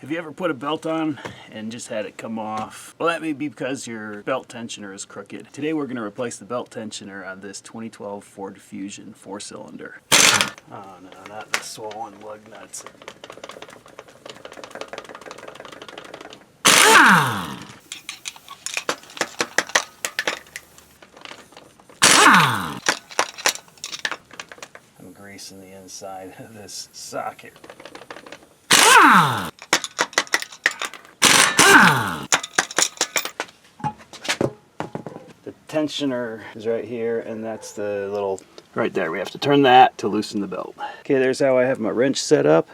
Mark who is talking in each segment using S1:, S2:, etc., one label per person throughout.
S1: Have you ever put a belt on and just had it come off? Well, that may be because your belt tensioner is crooked. Today we're going to replace the belt tensioner on this 2012 Ford Fusion 4-cylinder. Oh no, not the swollen lug nuts. I'm greasing the inside of this socket. The tensioner is right here, and that's the little right there. We have to turn that to loosen the belt. Okay, there's how I have my wrench set up.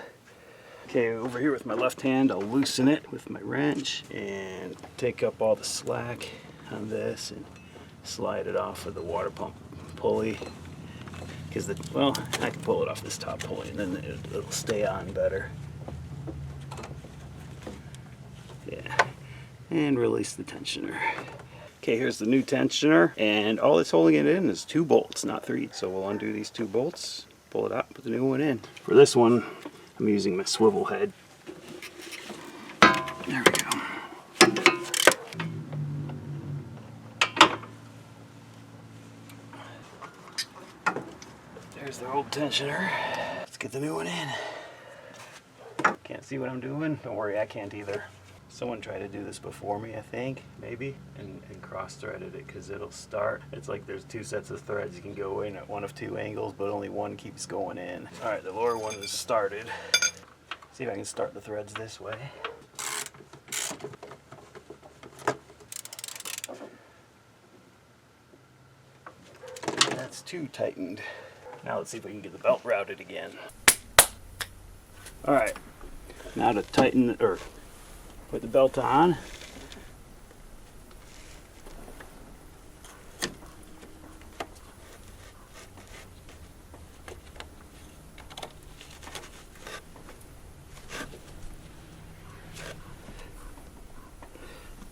S1: Okay, over here with my left hand, I'll loosen it with my wrench and take up all the slack on this and slide it off of the water pump pulley. Because well, I can pull it off this top pulley and then it'll stay on better. Yeah, and release the tensioner. Okay, here's the new tensioner, and all it's holding it in is 2 bolts, not 3. So we'll undo these 2 bolts, pull it out, put the new one in. For this one, I'm using my swivel head. There we go. There's the old tensioner. Let's get the new one in. Can't see what I'm doing? Don't worry, I can't either. Someone tried to do this before me, I think, maybe, and cross-threaded it because it'll start. It's like there's 2 sets of threads. You can go in at one of 2 angles, but only one keeps going in. All right, the lower one is started. See if I can start the threads this way. That's 2 tightened. Now let's see if we can get the belt routed again. All right, now to tighten or put the belt on.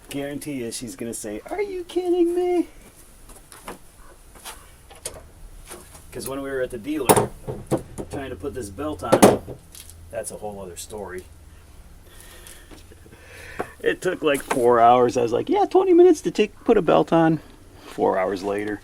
S1: Guarantee you she's gonna say, "Are you kidding me?" Because when we were at the dealer trying to put this belt on, that's a whole other story. It took like 4 hours. I was like, yeah, 20 minutes to put a belt on. 4 hours later.